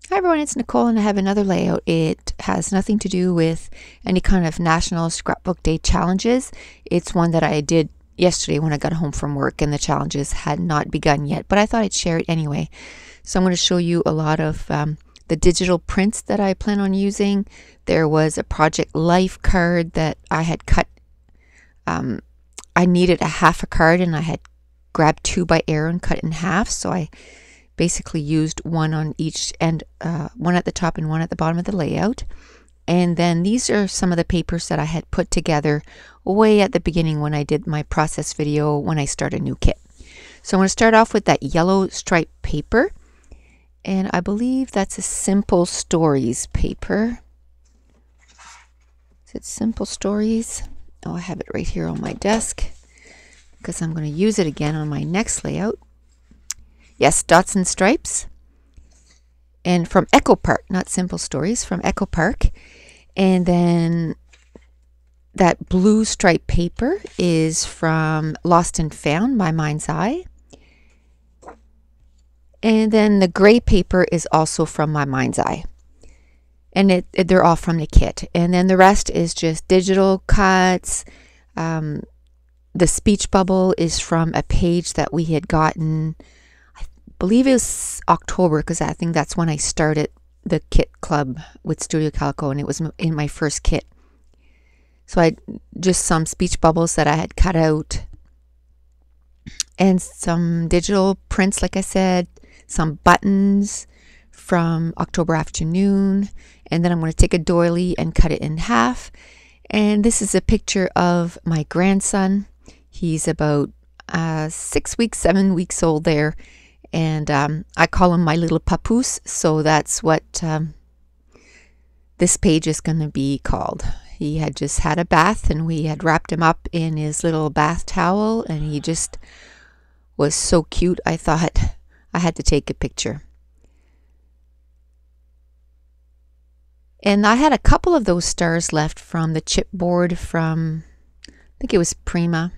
Hi everyone, it's Nicole and I have another layout. It has nothing to do with any kind of National Scrapbook Day challenges. It's one that I did yesterday when I got home from work and the challenges had not begun yet, but I thought I'd share it anyway. So I'm going to show you a lot of the digital prints that I plan on using. There was a Project Life card that I had cut. I needed a half a card and I had grabbed 2 by error and cut it in half, so I basically used one on each end, one at the top and one at the bottom of the layout. And then these are some of the papers that I had put together way at the beginning when I did my process video when I start a new kit. So I'm going to start off with that yellow striped paper, and I believe that's a Simple Stories paper. Is it Simple Stories? Oh, I have it right here on my desk because I'm going to use it again on my next layout. Yes, Dots and Stripes. And from Echo Park, not Simple Stories, from Echo Park. And then that blue striped paper is from Lost and Found, My Mind's Eye. And then the gray paper is also from My Mind's Eye. And they're all from the kit. And then the rest is just digital cuts. The speech bubble is from a page that we had gotten, believe it was October, because I think that's when I started the kit club with Studio Calico, and it was in my first kit. So I just some speech bubbles that I had cut out, and some digital prints, like I said, some buttons from October afternoon, and then I'm going to take a doily and cut it in half. And this is a picture of my grandson. He's about 6 weeks, 7 weeks old there. And I call him my little papoose, so that's what this page is going to be called. He had just had a bath and we had wrapped him up in his little bath towel, and he just was so cute. I thought I had to take a picture. And I had a couple of those stars left from the chipboard from, I think it was Prima,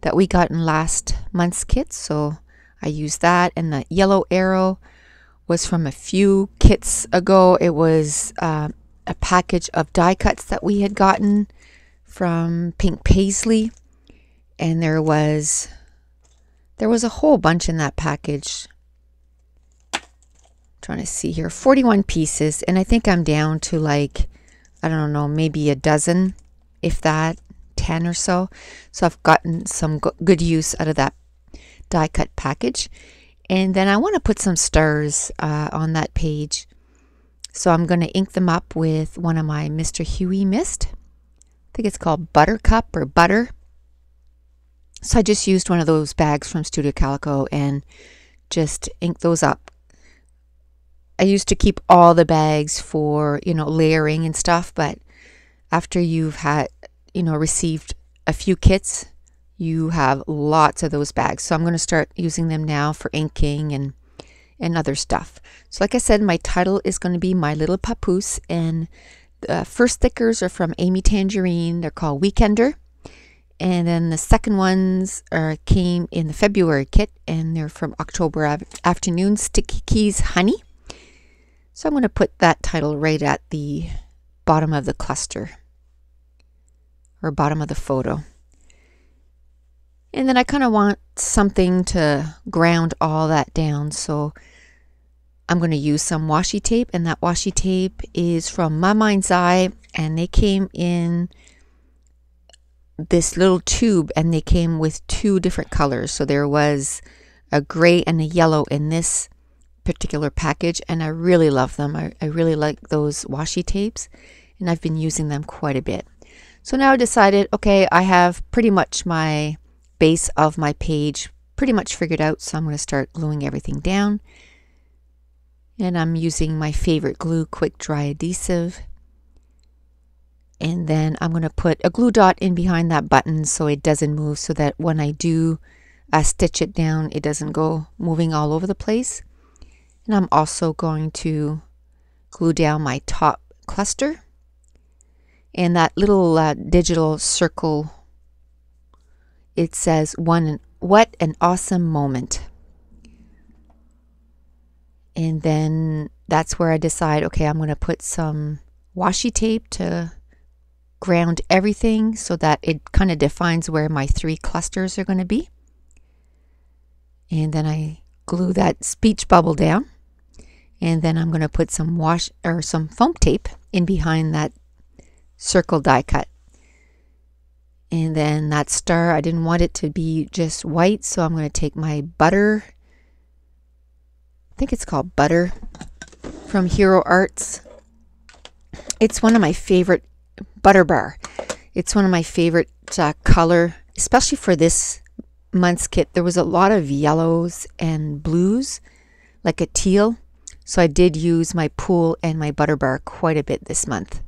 that we got in last month's kit, so I used that. And the yellow arrow was from a few kits ago. It was a package of die cuts that we had gotten from Pink Paisley, and there was a whole bunch in that package. I'm trying to see here, 41 pieces, and I think I'm down to like, I don't know, maybe a dozen, if that, 10 or so. So I've gotten some good use out of that die cut package. And then I want to put some stars on that page, so I'm going to ink them up with one of my Mr. Huey mist. I think it's called Buttercup or Butter. So I just used one of those bags from Studio Calico and just inked those up. I used to keep all the bags for, layering and stuff, but after you've had, received a few kits, you have lots of those bags. So I'm going to start using them now for inking and other stuff. So like I said, my title is going to be My Little Papoose, and the first stickers are from Amy Tangerine. They're called Weekender. And then the second ones came in the February kit, and they're from October Afternoon, Sticky Keys Honey. So I'm going to put that title right at the bottom of the cluster, or bottom of the photo. And then I kind of want something to ground all that down, so I'm going to use some washi tape, and that washi tape is from My Mind's Eye, and they came in this little tube, and they came with 2 different colors. So there was a gray and a yellow in this particular package, and I really love them. I really like those washi tapes, and I've been using them quite a bit. So now I decided, okay, I have pretty much my base of my page pretty much figured out, so I'm going to start gluing everything down. And I'm using my favorite glue, Quick Dry Adhesive. And then I'm going to put a glue dot in behind that button so it doesn't move, so that when I do stitch it down, it doesn't go moving all over the place. And I'm also going to glue down my top cluster. And that little digital circle, it says, what an awesome moment. And then that's where I decide, okay, I'm going to put some washi tape to ground everything so that it kind of defines where my 3 clusters are going to be. And then I glue that speech bubble down. And then I'm going to put some some foam tape in behind that circle die cut. And then that star, I didn't want it to be just white, so I'm going to take my butter, I think it's called Butter, from Hero Arts. It's one of my favorite, Butter Bar. It's one of my favorite color, especially for this month's kit. There was a lot of yellows and blues, like a teal. So I did use my Pool and my Butter Bar quite a bit this month.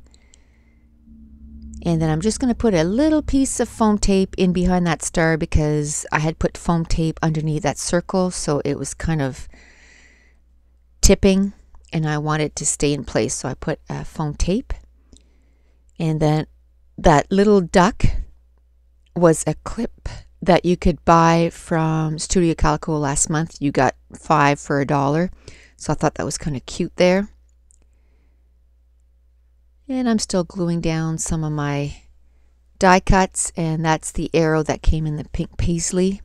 And then I'm just going to put a little piece of foam tape in behind that star because I had put foam tape underneath that circle, so it was kind of tipping and I wanted it to stay in place. So I put foam tape. And then that little duck was a clip that you could buy from Studio Calico last month. You got 5 for $1. So I thought that was kind of cute there. And I'm still gluing down some of my die cuts, and that's the arrow that came in the pink paisley.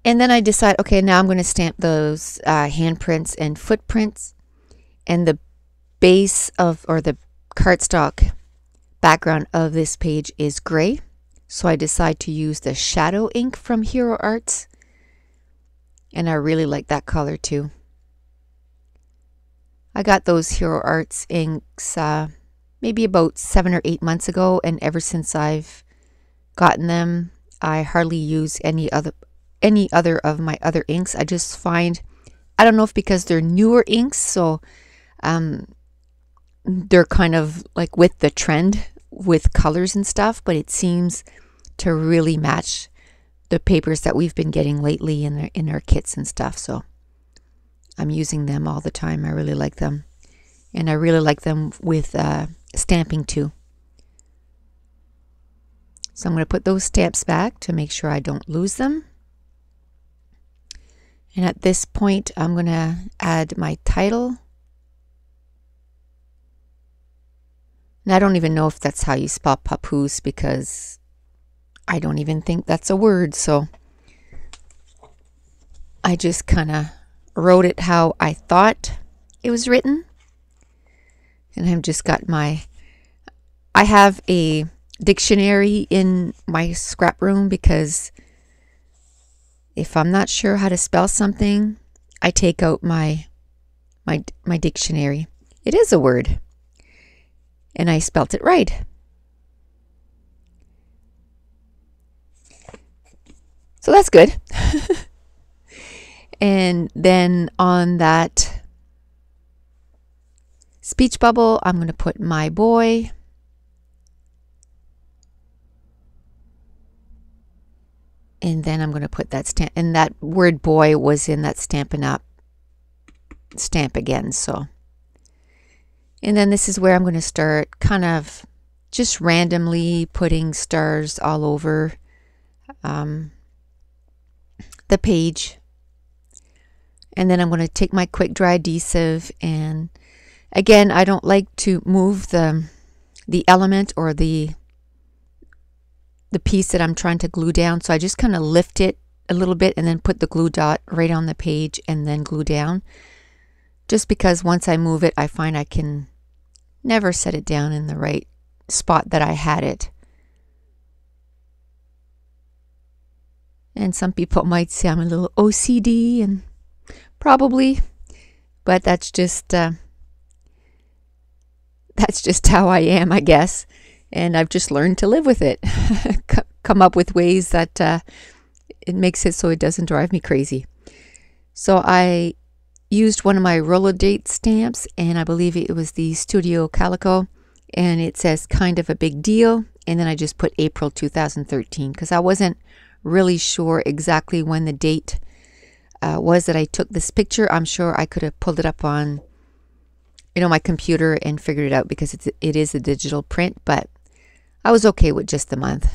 And then I decide, okay, now I'm going to stamp those handprints and footprints. And the base of, or the cardstock background of this page is gray. So I decide to use the shadow ink from Hero Arts. And I really like that color too. I got those Hero Arts inks maybe about 7 or 8 months ago, and ever since I've gotten them, I hardly use any other of my other inks. I just find, I don't know if because they're newer inks, so they're kind of like with the trend with colors and stuff, but it seems to really match the papers that we've been getting lately in our kits and stuff. So I'm using them all the time. I really like them. And I really like them with stamping too. So I'm going to put those stamps back to make sure I don't lose them. And at this point, I'm going to add my title. And I don't even know if that's how you spell papoose, because I don't even think that's a word. So I just kind of wrote it how I thought it was written. And I've just got I have a dictionary in my scrap room, because if I'm not sure how to spell something, I take out my dictionary. It is a word. And I spelt it right. So that's good. And then on that speech bubble, I'm going to put my boy. And then I'm going to put that stamp. And that word boy was in that Stampin' Up! Stamp again. So, and then this is where I'm going to start kind of just randomly putting stars all over the page. And then I'm going to take my quick dry adhesive, and again, I don't like to move the element or the piece that I'm trying to glue down, so I just kind of lift it a little bit and then put the glue dot right on the page and then glue down, just because once I move it, I find I can never set it down in the right spot that I had it. And some people might say I'm a little OCD, and probably, but that's just how I am, I guess. And I've just learned to live with it. Come up with ways that it makes it so it doesn't drive me crazy. So I used one of my roller date stamps, and I believe it was the Studio Calico, and it says kind of a big deal. And then I just put April 2013, because I wasn't really sure exactly when the date was that I took this picture. I'm sure I could have pulled it up on, my computer and figured it out, because it is a digital print, but I was okay with just the month.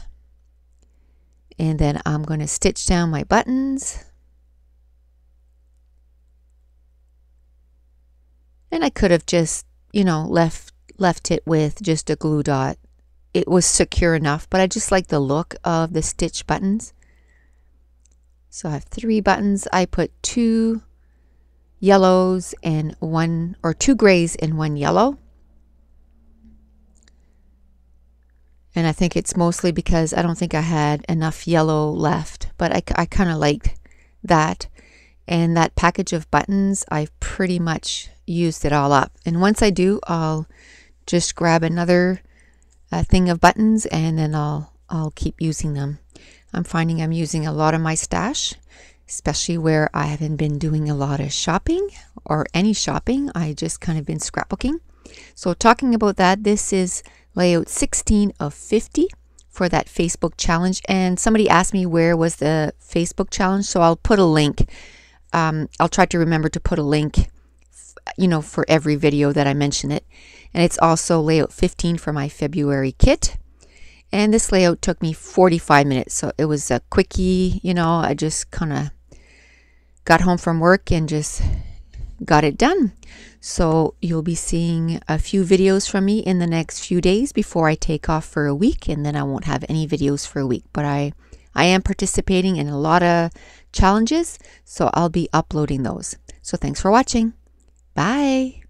And then I'm going to stitch down my buttons. And I could have just, left it with just a glue dot. It was secure enough, but I just like the look of the stitch buttons. So I have 3 buttons. I put 2 yellows and 2 grays and 1 yellow. And I think it's mostly because I don't think I had enough yellow left, but I kind of liked that. And that package of buttons, I've pretty much used it all up. And once I do, I'll just grab another thing of buttons, and then I'll keep using them. I'm finding I'm using a lot of my stash, especially where I haven't been doing a lot of shopping or any shopping. I just kind of been scrapbooking. So talking about that, this is layout 16 of 50 for that Facebook challenge. And somebody asked me where was the Facebook challenge, so I'll put a link. I'll try to remember to put a link, for every video that I mention it. And it's also layout 15 for my February kit. And this layout took me 45 minutes, so it was a quickie. I just kind of got home from work and just got it done. So you'll be seeing a few videos from me in the next few days before I take off for a week, and then I won't have any videos for a week. But I am participating in a lot of challenges, so I'll be uploading those. So thanks for watching. Bye.